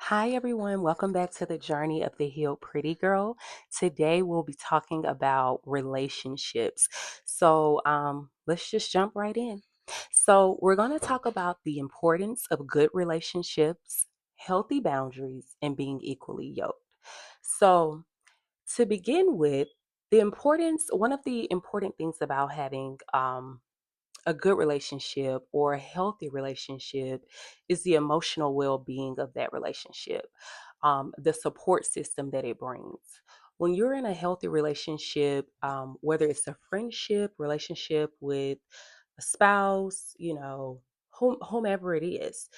Hi, everyone. Welcome back to the journey of the Healed Pretty Girl. Today, we'll be talking about relationships. Let's just jump right in. We're going to talk about the importance of good relationships, healthy boundaries, and being equally yoked. So, to begin with, one of the important things about having a good relationship or a healthy relationship is the emotional well-being of that relationship, the support system that it brings. When you're in a healthy relationship, whether it's a friendship relationship with a spouse, whomever it is,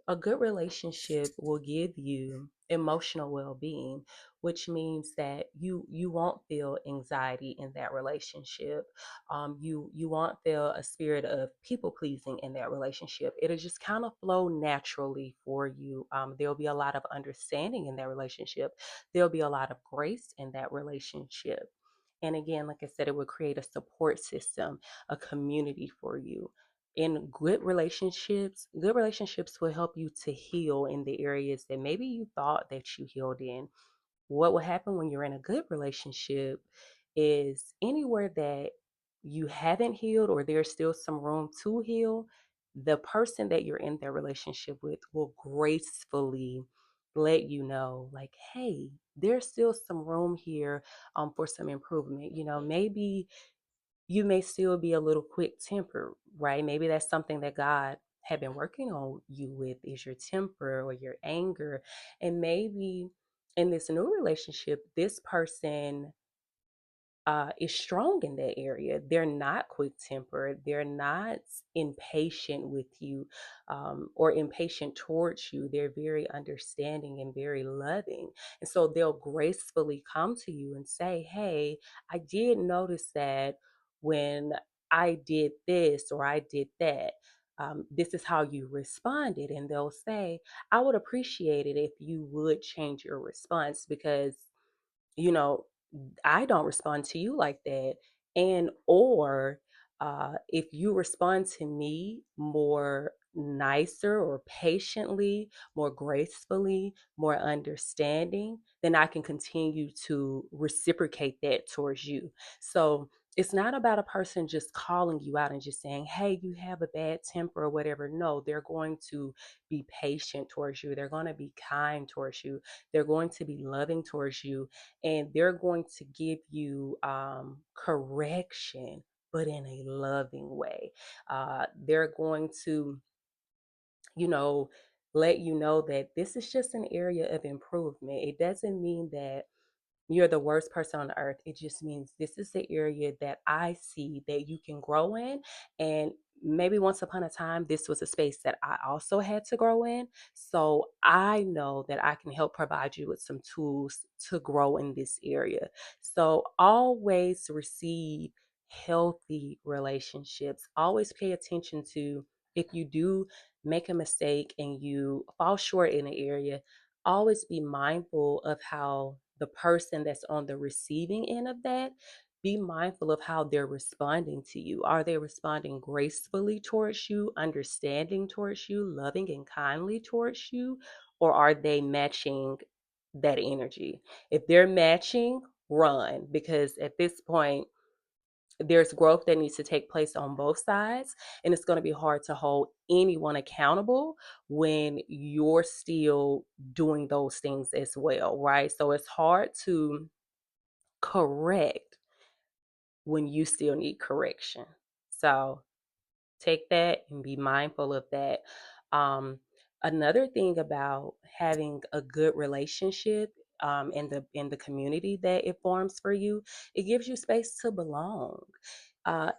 a good relationship will give you emotional well-being, which means that you won't feel anxiety in that relationship. You won't feel a spirit of people pleasing in that relationship. It'll just kind of flow naturally for you. There'll be a lot of understanding in that relationship. There'll be a lot of grace in that relationship. And again, like I said, it will create a support system, a community for you. In good relationships will help you to heal in the areas that maybe you thought that you healed in. What will happen when you're in a good relationship is anywhere that you haven't healed or there's still some room to heal, the person that you're in that relationship with will gracefully let you know, like, hey, there's still some room here for some improvement. Maybe you may still be a little quick tempered, right? Maybe that's something that God had been working on you with is your temper or your anger. And maybe in this new relationship, this person is strong in that area. They're not quick tempered. They're not impatient with you or impatient towards you. They're very understanding and very loving. And so they'll gracefully come to you and say, hey, I did notice that when I did this or I did that. This is how you responded. And they'll say, I would appreciate it if you would change your response because you know, I don't respond to you like that. And or if you respond to me more nicer or patiently, more gracefully, more understanding, then I can continue to reciprocate that towards you. So it's not about a person just calling you out and just saying, hey, you have a bad temper or whatever. No, they're going to be patient towards you. They're going to be kind towards you. They're going to be loving towards you, and they're going to give you correction, but in a loving way. They're going to, you know, let you know that this is just an area of improvement. It doesn't mean that you're the worst person on earth. It just means this is the area that I see that you can grow in. And maybe once upon a time, this was a space that I also had to grow in. So I know that I can help provide you with some tools to grow in this area. So always receive healthy relationships. Always pay attention to if you do make a mistake and you fall short in an area, always be mindful of how the person that's on the receiving end of that, be mindful of how they're responding to you. Are they responding gracefully towards you, understanding towards you, loving and kindly towards you, or are they matching that energy? If they're matching, run, because at this point there's growth that needs to take place on both sides, and it's going to be hard to hold anyone accountable when you're still doing those things as well, right? So it's hard to correct when you still need correction. So take that and be mindful of that. um, Another thing about having a good relationship, in the community that it forms for you, it gives you space to belong.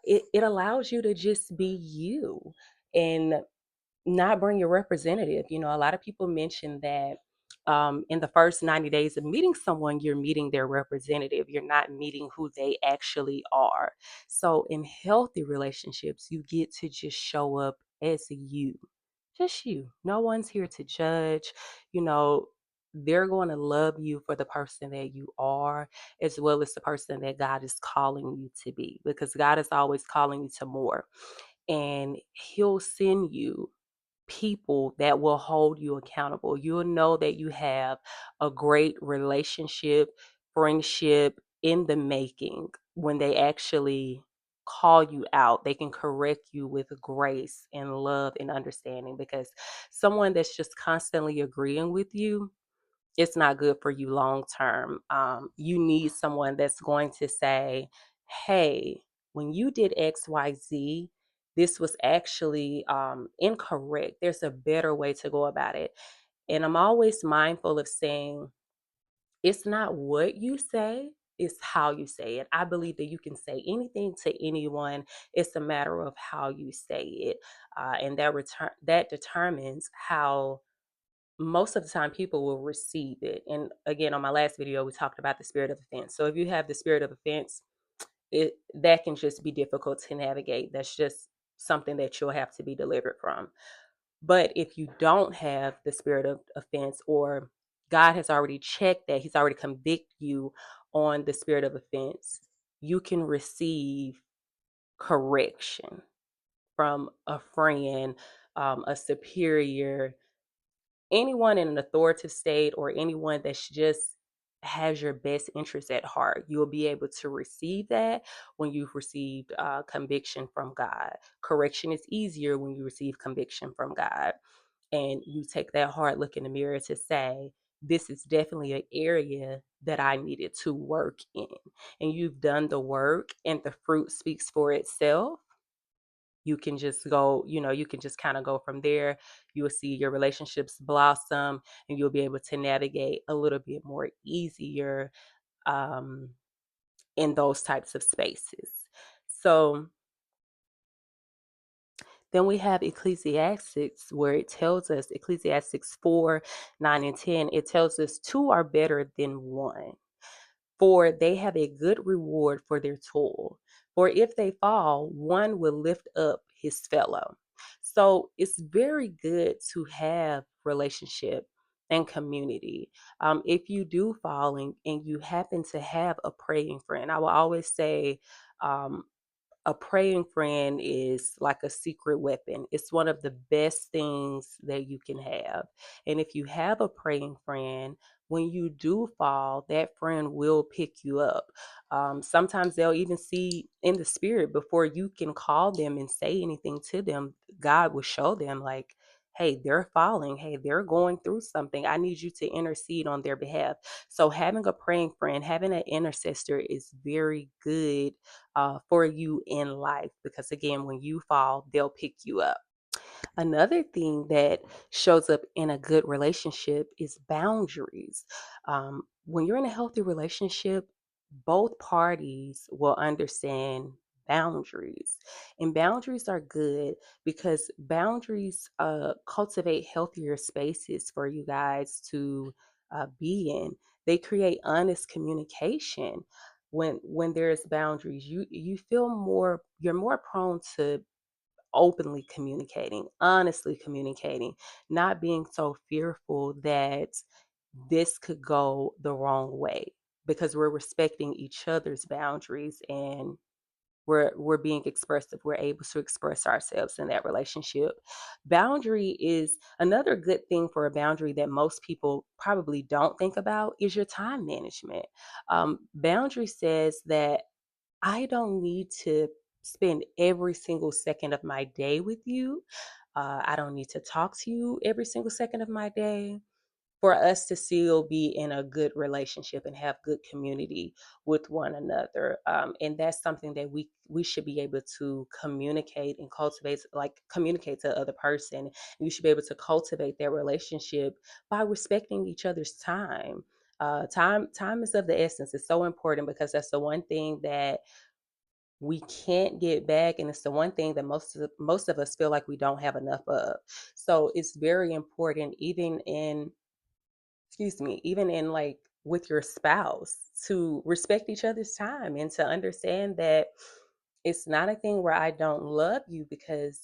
It allows you to just be you and not bring your representative. A lot of people mention that in the first 90 days of meeting someone, you're meeting their representative. You're not meeting who they actually are. So, in healthy relationships, you get to just show up as you, just you. No one's here to judge. You know, they're going to love you for the person that you are, as well as the person that God is calling you to be, because God is always calling you to more. And He'll send you people that will hold you accountable. You'll know that you have a great relationship, friendship in the making when they actually call you out. They can correct you with grace and love and understanding, because someone that's just constantly agreeing with you, it's not good for you long term. You need someone that's going to say, hey, when you did XYZ, this was actually incorrect. There's a better way to go about it. And I'm always mindful of saying, it's not what you say, it's how you say it. I believe that you can say anything to anyone. It's a matter of how you say it. And that determines how most of the time people will receive it. And again, on my last video, we talked about the spirit of offense. So if you have the spirit of offense, that can just be difficult to navigate. That's just something that you'll have to be delivered from. But if you don't have the spirit of offense, or God has already checked that, He's already convicted you on the spirit of offense, you can receive correction from a friend, a superior, anyone in an authoritative state, or anyone that's just has your best interest at heart. You'll be able to receive that when you've received conviction from God. Correction is easier when you receive conviction from God, and you take that hard look in the mirror to say, this is definitely an area that I needed to work in. And you've done the work, and the fruit speaks for itself. You can just go, you can just kind of go from there. You will see your relationships blossom, and you'll be able to navigate a little bit more easier um, in those types of spaces. So then we have Ecclesiastics, where it tells us, Ecclesiastics 4, 9, and 10, it tells us two are better than one, for they have a good reward for their toil. For if they fall, one will lift up his fellow. So it's very good to have relationship and community. If you do fall, and you happen to have a praying friend, I will always say, um, a praying friend is like a secret weapon. It's one of the best things that you can have. And if you have a praying friend, when you do fall, that friend will pick you up. Sometimes they'll even see in the spirit before you can call them and say anything to them. God will show them, like, hey, they're falling. Hey, they're going through something. I need you to intercede on their behalf. So having a praying friend, having an intercessor is very good for you in life, because again, when you fall, they'll pick you up. Another thing that shows up in a good relationship is boundaries. When you're in a healthy relationship, both parties will understand boundaries. And boundaries are good because boundaries cultivate healthier spaces for you guys to be in. They create honest communication. When there's boundaries, you feel more, you're more prone to openly communicating, honestly communicating, not being so fearful that this could go the wrong way, because we're respecting each other's boundaries, and we're being expressive. We're able to express ourselves in that relationship. Boundary is another good thing. For a boundary that most people probably don't think about is your time management. Boundary says that I don't need to spend every single second of my day with you. I don't need to talk to you every single second of my day for us to still be in a good relationship and have good community with one another. And that's something that we should be able to communicate and cultivate, like communicate to the other person. You should be able to cultivate that relationship by respecting each other's time. Time is of the essence. It's so important, because that's the one thing that we can't get back, and it's the one thing that most of us feel like we don't have enough of. So it's very important, even in, excuse me, even in, like, with your spouse, to respect each other's time, and to understand that it's not a thing where I don't love you because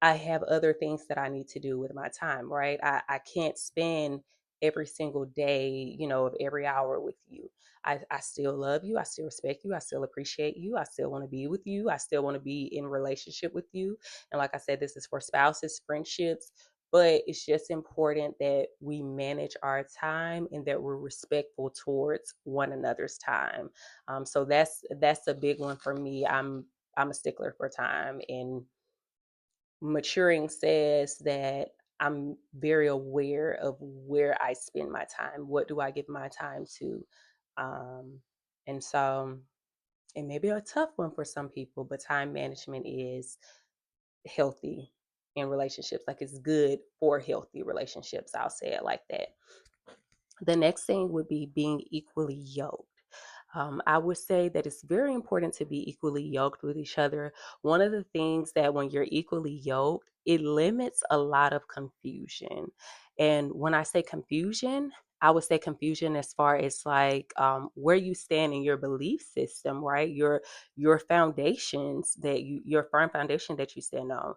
I have other things that I need to do with my time, right? I can't spend every single day, of every hour with you. I still love you. I still respect you. I still appreciate you. I still want to be with you. I still want to be in relationship with you. And like I said, this is for spouses, friendships, but it's just important that we manage our time and that we're respectful towards one another's time. So that's a big one for me. I'm a stickler for time, and maturing says that I'm very aware of where I spend my time. What do I give my time to? Um, and so it may be a tough one for some people, but time management is healthy in relationships. Like, it's good for healthy relationships. I'll say it like that. The next thing would be being equally yoked. I would say that it's very important to be equally yoked with each other. One of the things that when you're equally yoked, it limits a lot of confusion. And when I say confusion, I would say confusion as far as like where you stand in your belief system, right? Your foundations that your firm foundation that you stand on.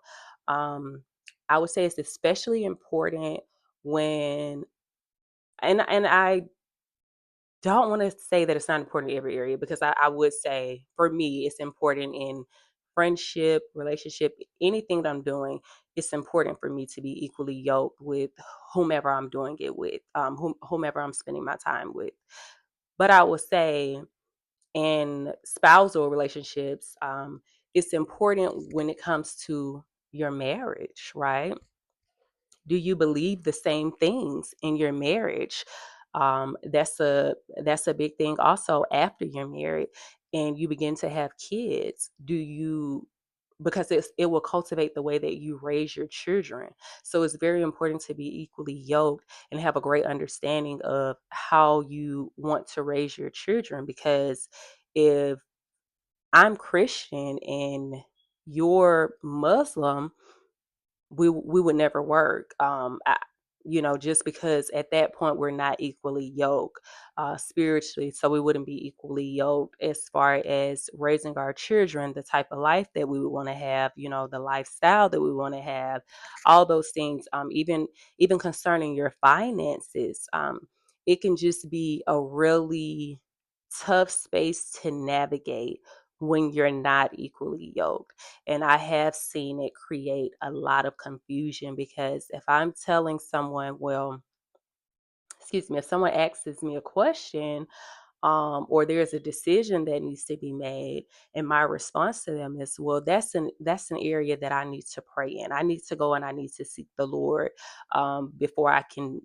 Um, I would say it's especially important when, and I don't want to say that it's not important in every area, because I would say for me it's important in friendship, relationship, anything that I'm doing. It's important for me to be equally yoked with whomever I'm doing it with, whomever I'm spending my time with. But I would say in spousal relationships, it's important when it comes to your marriage, right? Do you believe the same things in your marriage? That's a big thing also after you're married and you begin to have kids. Do you, because it will cultivate the way that you raise your children. So it's very important to be equally yoked and have a great understanding of how you want to raise your children, because if I'm Christian and you're Muslim, we would never work. Just because at that point we're not equally yoked spiritually, so we wouldn't be equally yoked as far as raising our children, the type of life that we would want to have, the lifestyle that we want to have, all those things. Even concerning your finances, it can just be a really tough space to navigate when you're not equally yoked. And I have seen it create a lot of confusion, because if I'm telling someone, well, excuse me, if someone asks me a question, or there's a decision that needs to be made, and my response to them is, well, that's an area that I need to pray in. I need to go and I need to seek the Lord before I can,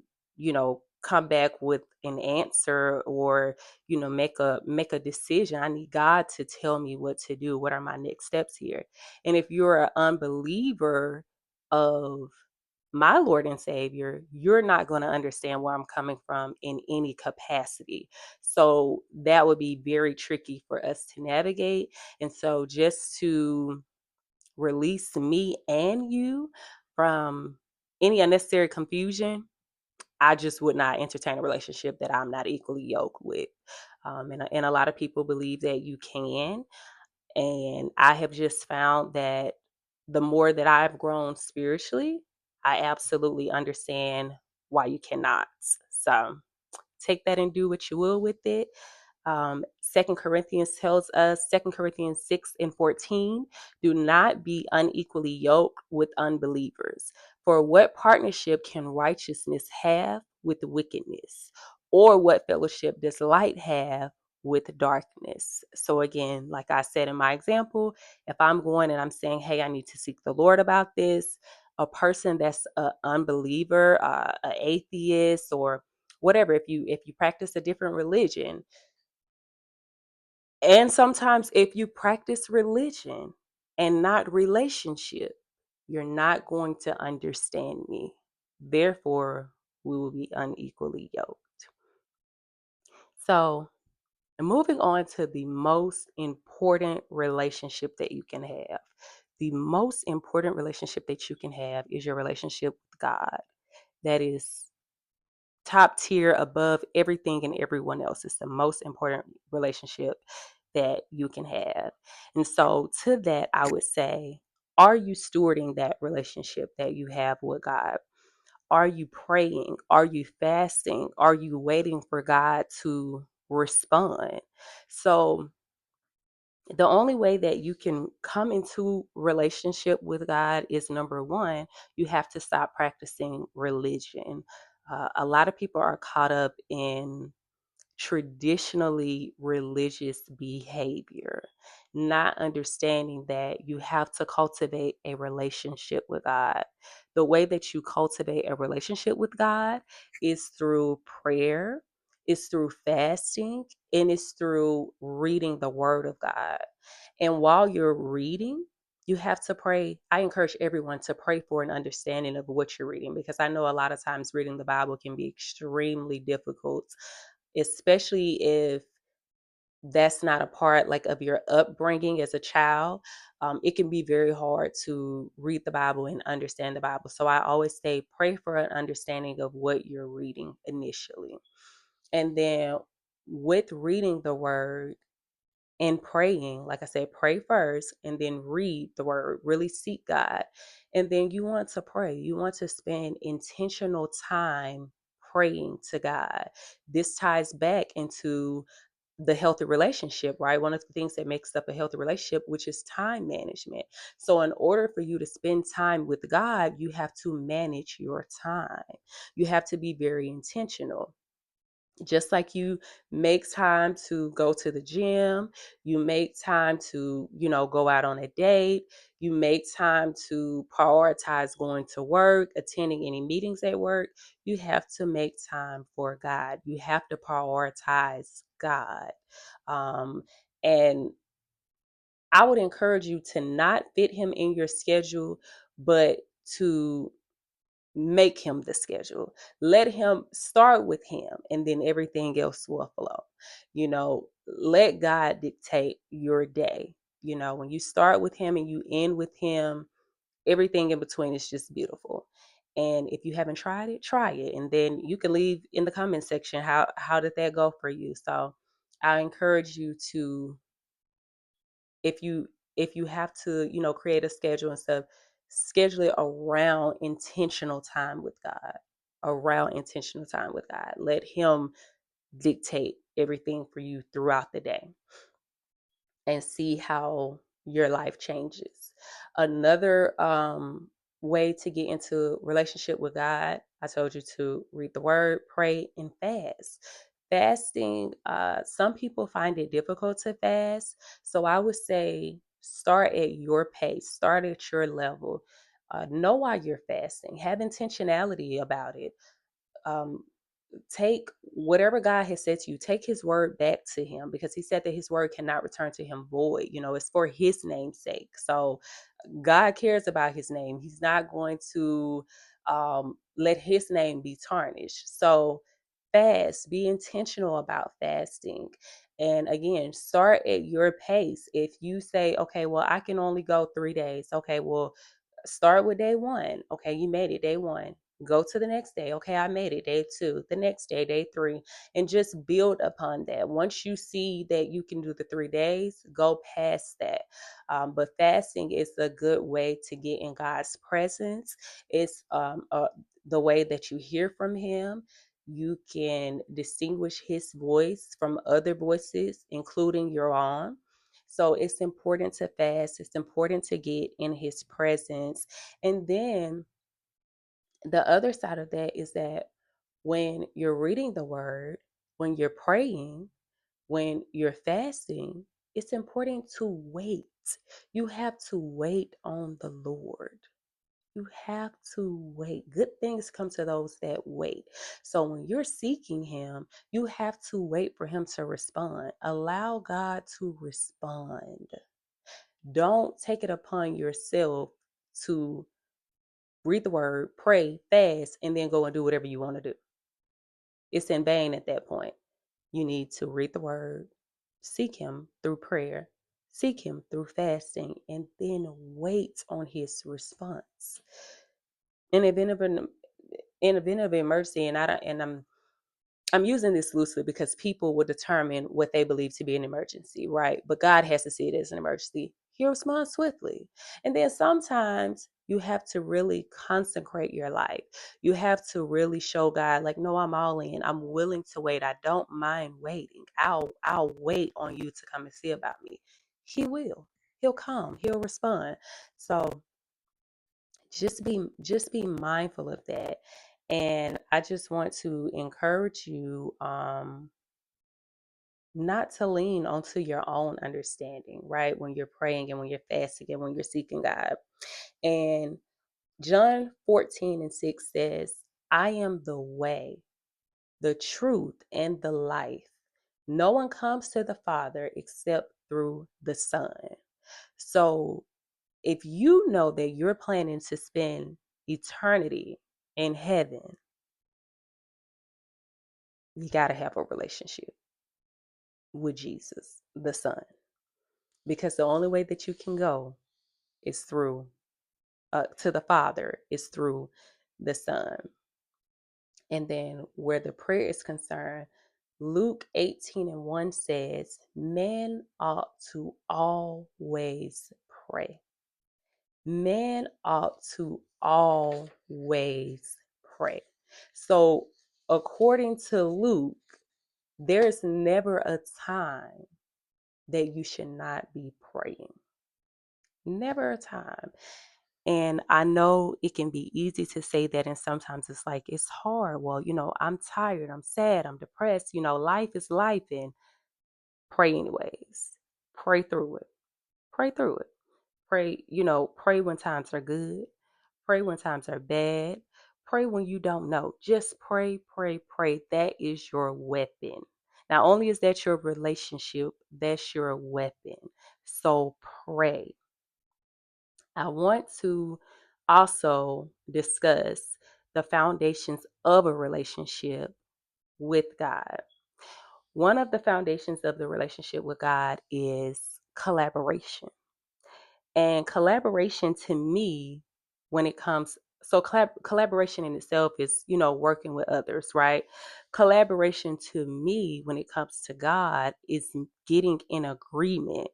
come back with an answer, or make a decision. I need God to tell me what to do. What are my next steps here? And if you're an unbeliever of my Lord and Savior, you're not going to understand where I'm coming from in any capacity. So that would be very tricky for us to navigate. And so, just to release me and you from any unnecessary confusion, I just would not entertain a relationship that I'm not equally yoked with. And a lot of people believe that you can. And I have just found that the more that I've grown spiritually, I absolutely understand why you cannot. So take that and do what you will with it. Second Corinthians tells us, 2 Corinthians 6:14, do not be unequally yoked with unbelievers. For what partnership can righteousness have with wickedness? Or what fellowship does light have with darkness? So again, like I said in my example, if I'm going and I'm saying, hey, I need to seek the Lord about this, a person that's an unbeliever, an atheist, or whatever, if you practice a different religion, and sometimes if you practice religion and not relationship, you're not going to understand me. Therefore, we will be unequally yoked. So, moving on to the most important relationship that you can have. The most important relationship that you can have is your relationship with God. That is top tier above everything and everyone else. It's the most important relationship that you can have. And so, to that, I would say, are you stewarding that relationship that you have with God? Are you praying? Are you fasting? Are you waiting for God to respond? So the only way that you can come into relationship with God is, number one, you have to stop practicing religion. A lot of people are caught up in traditionally religious behavior, not understanding that you have to cultivate a relationship with God. The way that you cultivate a relationship with God is through prayer, is through fasting, and it's through reading the Word of God. And while you're reading, you have to pray. I encourage everyone to pray for an understanding of what you're reading, because I know a lot of times reading the Bible can be extremely difficult, especially if that's not a part like of your upbringing as a child. It can be very hard to read the Bible and understand the Bible. So I always say pray for an understanding of what you're reading initially. And then with reading the word and praying, like I said, pray first and then read the word, really seek God. And then you want to pray. You want to spend intentional time praying to God. This ties back into the healthy relationship, right? One of the things that makes up a healthy relationship, which is time management. So, in order for you to spend time with God, you have to manage your time. You have to be very intentional. Just like you make time to go to the gym, you make time to, go out on a date, you make time to prioritize going to work, attending any meetings at work, you have to make time for God. You have to prioritize God. Um, and I would encourage you to not fit him in your schedule, but to make him the schedule. Let him start with him, and then everything else will flow. Let God dictate your day. When you start with him and you end with him, everything in between is just beautiful. And if you haven't tried it, try it. And then you can leave in the comment section how did that go for you. So I encourage you to, if you have to, create a schedule and stuff, schedule it around intentional time with God. Around intentional time with God. Let him dictate everything for you throughout the day, and see how your life changes. Another way to get into relationship with God, I told you to read the word, pray, and fast. Fasting, some people find it difficult to fast. So I would say start at your pace, start at your level. Know why you're fasting, have intentionality about it. Um, Take whatever God has said to you, take his word back to him, because he said that his word cannot return to him void. It's for his name's sake. So God cares about his name. He's not going to let his name be tarnished. So fast, be intentional about fasting. And again, start at your pace. If you say, okay, well, I can only go 3 days. Okay, well, start with day one. Okay, you made it day one. Go to the next day. Okay, I made it day two. The next day, day three, and just build upon that. Once you see that you can do the 3 days, go past that. But fasting is a good way to get in God's presence. It's the way that you hear from him. You can distinguish his voice from other voices, including your own. So it's important to fast. It's important to get in his presence. And then the other side of that is that when you're reading the word, when you're praying, when you're fasting, it's important to wait. You have to wait on the Lord. You have to wait. Good things come to those that wait. So when you're seeking him, you have to wait for him to respond. Allow God to respond. Don't take it upon yourself to read the word, pray, fast, and then go and do whatever you want to do. It's in vain at that point. You need to read the word, seek him through prayer, seek him through fasting, and then wait on his response. In event of an in event of emergency, and I don't, and I'm using this loosely because people will determine what they believe to be an emergency, right? But God has to see it as an emergency. He responds swiftly. And then sometimes You have to really consecrate your life. You have to really show God, like, no, I'm all in. I'm willing to wait. I don't mind waiting. I'll wait on you to come and see about me. He will. He'll come. He'll respond. So just be mindful of that. And I just want to encourage you not to lean onto your own understanding, right? When you're praying and when you're fasting and when you're seeking God. And John 14:6 says, I am the way, the truth, and the life. No one comes to the Father except through the Son. So if you know that you're planning to spend eternity in heaven, you got to have a relationship with Jesus, the Son, because the only way that you can go is through to the Father is through the Son. And then where the prayer is concerned, Luke 18:1 says, men ought to always pray. Men ought to always pray. So according to Luke, there's never a time that you should not be praying. Never a time. And I know it can be easy to say that, and sometimes it's like, it's hard. Well, I'm tired, I'm sad, I'm depressed. Life is life, and pray anyways. Pray through it. Pray through it. Pray when times are good. Pray when times are bad. Pray when you don't know. Just pray, pray, pray. That is your weapon. Not only is that your relationship, that's your weapon. So pray. I want to also discuss the foundations of a relationship with God. One of the foundations of the relationship with God is collaboration. And collaboration to me, when it comes, so collaboration in itself is, working with others, right? Collaboration to me, when it comes to God, is getting in agreement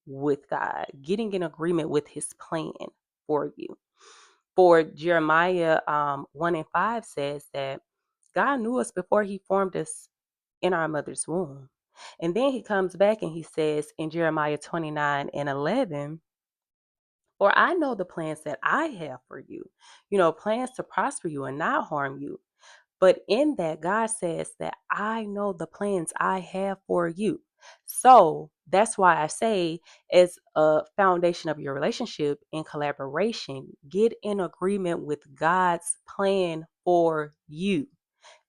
with God, getting in agreement with his plan for you. For Jeremiah 1:5 says that God knew us before he formed us in our mother's womb. And then he comes back and he says in Jeremiah 29:11, for I know the plans that I have for you, plans to prosper you and not harm you. But in that, God says that I know the plans I have for you. So that's why I say, as a foundation of your relationship in collaboration, get in agreement with God's plan for you,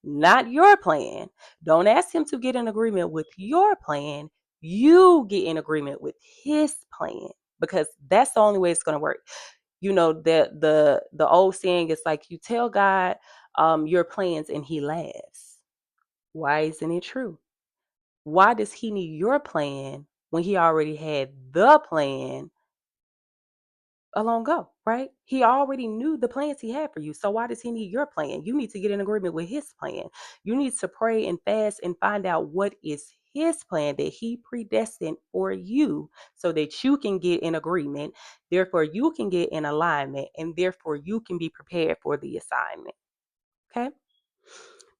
not your plan. Don't ask him to get in agreement with your plan. You get in agreement with his plan, because that's the only way it's going to work. The old saying is like, you tell God your plans and he laughs. Why isn't it true? Why does he need your plan when he already had the plan a long ago, right? He already knew the plans he had for you. So why does he need your plan? You need to get in agreement with his plan. You need to pray and fast and find out what is his plan that he predestined for you, so that you can get in agreement. Therefore, you can get in alignment, and therefore you can be prepared for the assignment. Okay.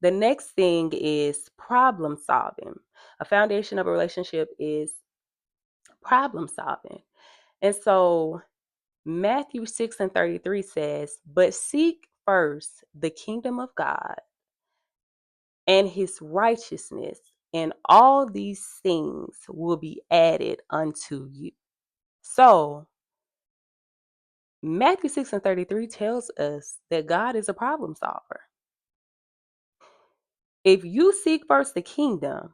The next thing is problem solving. A foundation of a relationship is problem solving. And so Matthew 6:33 says, but seek first the kingdom of God and his righteousness, and all these things will be added unto you. So Matthew 6:33 tells us that God is a problem solver. If you seek first the kingdom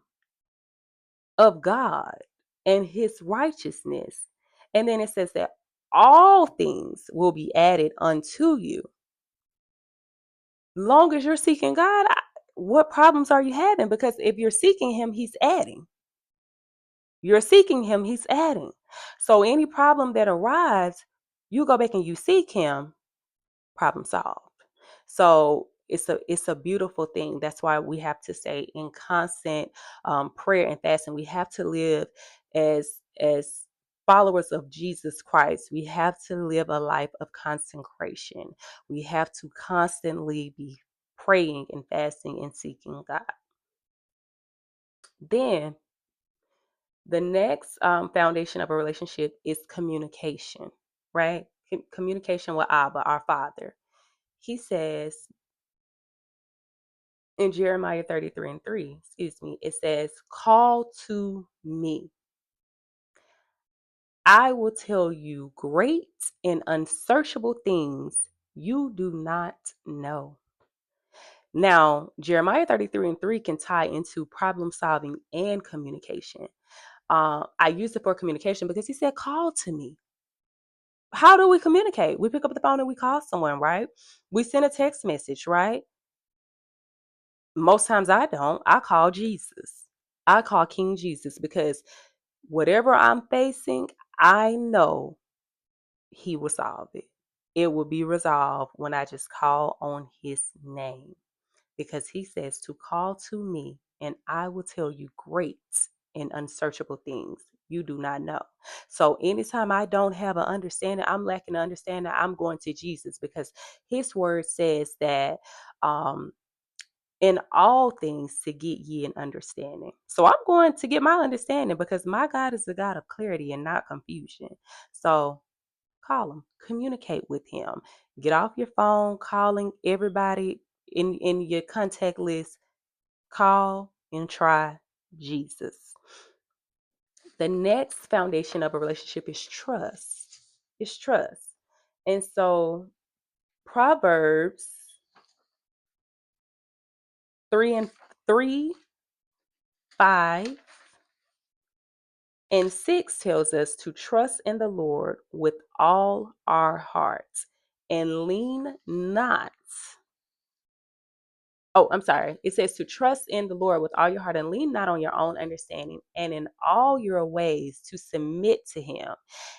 of God and his righteousness, and then it says that all things will be added unto you. Long as you're seeking God, what problems are you having? Because if you're seeking him, he's adding. You're seeking him, he's adding. So any problem that arrives, you go back and you seek him, problem solved. So it's a beautiful thing. That's why we have to stay in constant prayer and fasting. We have to live as followers of Jesus Christ, we have to live a life of consecration. We have to constantly be praying and fasting and seeking God. Then the next foundation of a relationship is communication, right? Communication with Abba, our Father. He says in Jeremiah 33:3, it says, "Call to me. I will tell you great and unsearchable things you do not know." Now, Jeremiah 33:3 can tie into problem solving and communication. I use it for communication because he said, "Call to me." How do we communicate? We pick up the phone and we call someone, right? We send a text message, right? Most times I don't. I call Jesus. I call King Jesus because whatever I'm facing, I know he will solve it. It will be resolved when I just call on his name, because he says to call to me and I will tell you great and unsearchable things you do not know. So anytime I don't have an understanding, I'm lacking an understanding, I'm going to Jesus, because his word says that um in all things to get ye an understanding. So I'm going to get my understanding because my God is a God of clarity and not confusion. So call him, communicate with him. Get off your phone calling everybody in your contact list. Call and try Jesus. The next foundation of a relationship is trust. It's trust. And so Proverbs 3 and 3, 5 and 6 tells us to trust in the Lord with all our hearts and lean not. Oh, I'm sorry. It says to trust in the Lord with all your heart and lean not on your own understanding, and in all your ways to submit to him,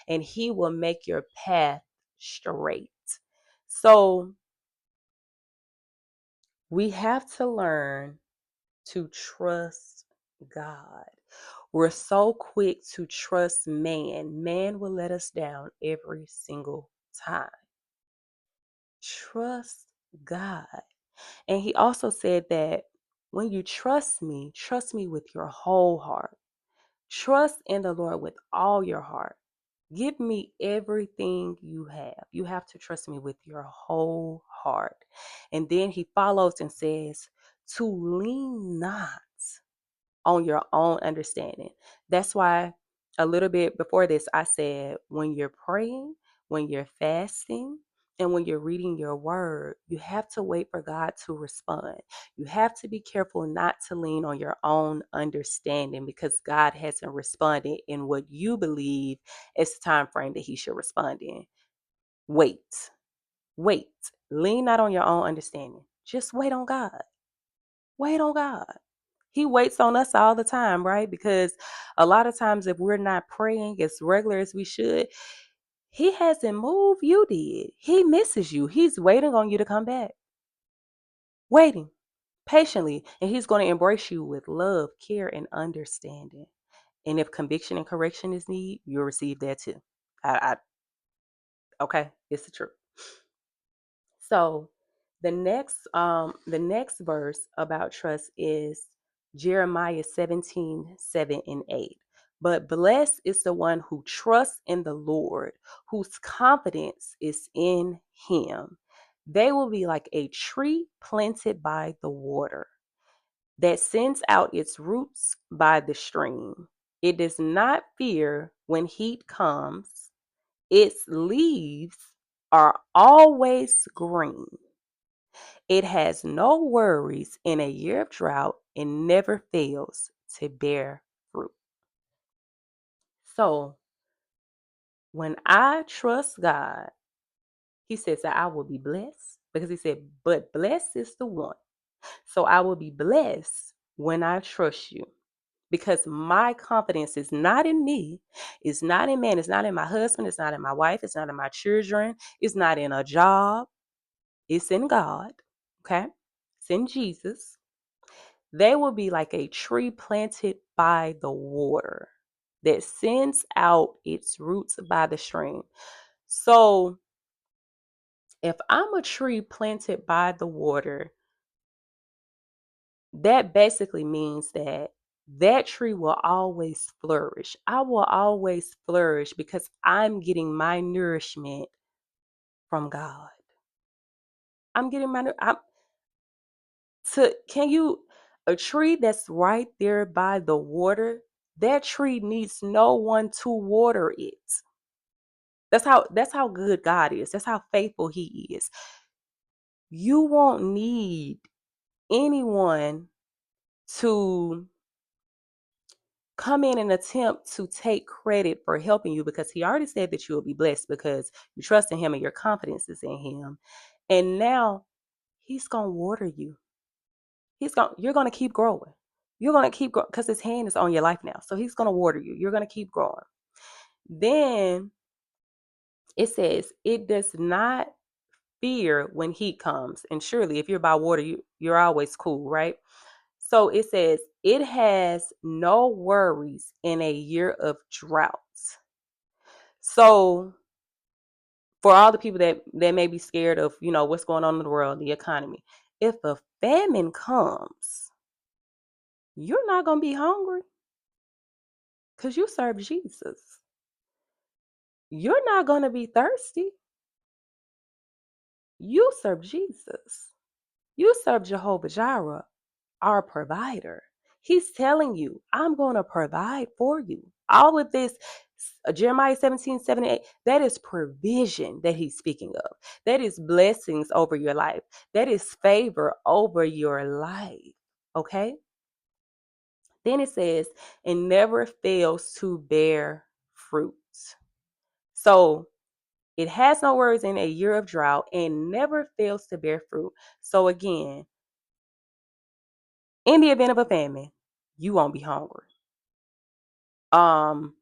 and he will make your path straight. So we have to learn to trust God. We're so quick to trust man. Man will let us down every single time. Trust God. And he also said that when you trust me with your whole heart. Trust in the Lord with all your heart. Give me everything you have. You have to trust me with your whole heart. And then he follows and says, to lean not on your own understanding. That's why a little bit before this, I said, when you're praying, when you're fasting, and when you're reading your word, you have to wait for God to respond. You have to be careful not to lean on your own understanding because God hasn't responded in what you believe is the time frame that he should respond in. Wait, wait. Lean not on your own understanding. Just wait on God. Wait on God. He waits on us all the time, right? Because a lot of times, if we're not praying as regular as we should, he hasn't moved. You did. He misses you. He's waiting on you to come back. Waiting patiently. And he's going to embrace you with love, care, and understanding. And if conviction and correction is needed, you'll receive that too. Okay, it's the truth. So the next verse about trust is Jeremiah 17:7 and 8. But blessed is the one who trusts in the Lord, whose confidence is in him. They will be like a tree planted by the water that sends out its roots by the stream. It does not fear when heat comes. Its leaves are always green. It has no worries in a year of drought and never fails to bear fruit. So when I trust God, he says that I will be blessed because he said, but blessed is the one. So I will be blessed when I trust you, because my confidence is not in me, it's not in man, it's not in my husband, it's not in my wife, it's not in my children, it's not in a job, it's in God. Okay? It's in Jesus. They will be like a tree planted by the water. that sends out its roots by the stream. So if I'm a tree planted by the water, that basically means that that tree will always flourish. I will always flourish because I'm getting my nourishment from God. I'm getting my I'm to can you a tree that's right there by the water, that tree needs no one to water it. That's how good God is. That's how faithful he is. You won't need anyone to come in and attempt to take credit for helping you because he already said that you will be blessed because you trust in him and your confidence is in him. And now he's going to water you. You're going to keep growing. You're going to keep growing because his hand is on your life now. So he's going to water you. You're going to keep growing. Then it says, it does not fear when heat comes. And surely if you're by water, you're always cool, right? So it says, it has no worries in a year of droughts. So for all the people that may be scared of, what's going on in the world, the economy, if a famine comes, you're not going to be hungry because you serve Jesus. You're not going to be thirsty. You serve Jesus. You serve Jehovah Jireh, our provider. He's telling you, I'm going to provide for you. All of this, Jeremiah 17:78, that is provision that he's speaking of. That is blessings over your life. That is favor over your life. Okay? Then it says, and never fails to bear fruit. So it has no words in a year of drought and never fails to bear fruit. So again, in the event of a famine, you won't be hungry. Um,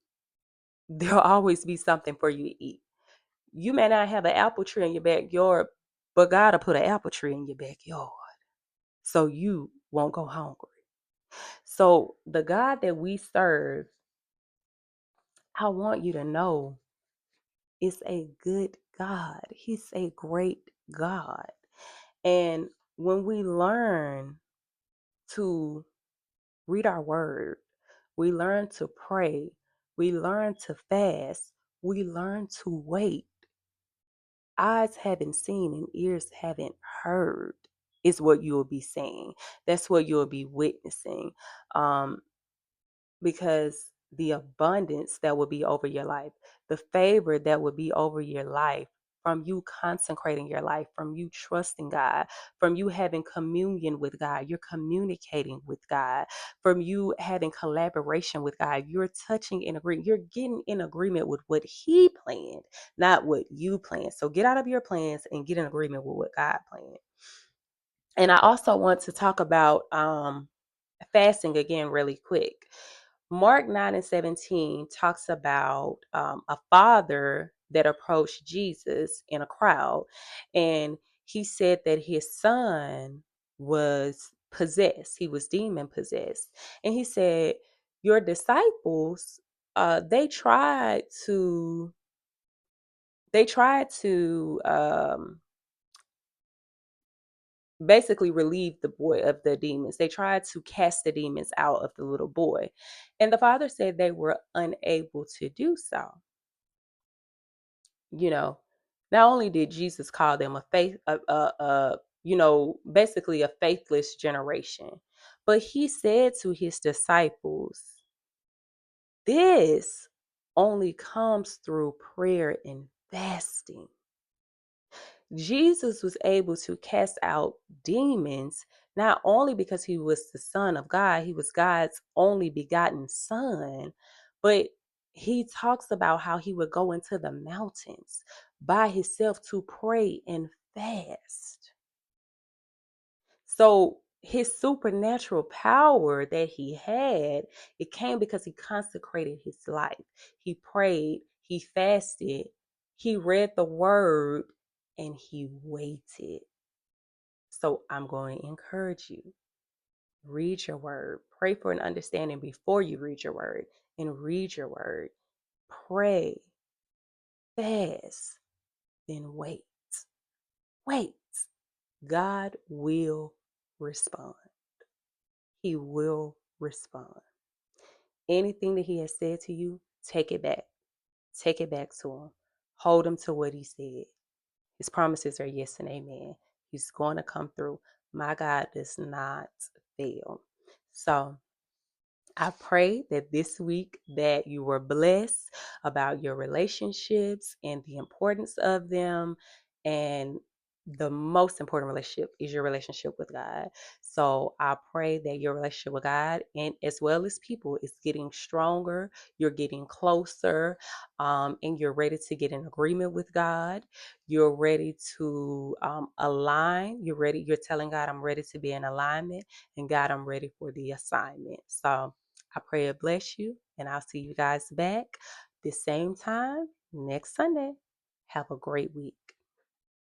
there'll always be something for you to eat. You may not have an apple tree in your backyard, but God will put an apple tree in your backyard so you won't go hungry. So the God that we serve, I want you to know, is a good God. He's a great God. And when we learn to read our word, we learn to pray, we learn to fast, we learn to wait. Eyes haven't seen and ears haven't heard is what you will be saying. That's what you'll be witnessing. Um, because the abundance that will be over your life, the favor that will be over your life from you consecrating your life, from you trusting God, from you having communion with God, you're communicating with God, from you having collaboration with God, you're touching in agreement, you're getting in agreement with what He planned, not what you planned. So get out of your plans and get in agreement with what God planned. And I also want to talk about fasting again really quick. Mark 9:17 talks about a father that approached Jesus in a crowd, and he said that his son was possessed. He was demon possessed. And he said, your disciples, they tried to basically relieve the boy of the demons. They tried to cast the demons out of the little boy. And the father said they were unable to do so. You know, not only did Jesus call them basically a faithless generation, but he said to his disciples, this only comes through prayer and fasting. Jesus was able to cast out demons not only because he was the Son of God, he was God's only begotten Son, but he talks about how he would go into the mountains by himself to pray and fast. So his supernatural power that he had, it came because he consecrated his life. He prayed, he fasted, he read the word, and he waited. So I'm going to encourage you. Read your word. Pray for an understanding before you read your word. and read your word. Pray, fast, then wait. Wait. God will respond. He will respond. Anything that He has said to you, take it back. Take it back to Him. Hold Him to what He said. His promises are yes and amen. He's going to come through. My God does not fail. So I pray that this week that you were blessed about your relationships and the importance of them. And the most important relationship is your relationship with God. So I pray that your relationship with God and as well as people is getting stronger. You're getting closer, and you're ready to get in agreement with God. You're ready to align. You're ready. You're telling God, I'm ready to be in alignment. And God, I'm ready for the assignment. So I pray it bless you, and I'll see you guys back the same time next Sunday. Have a great week.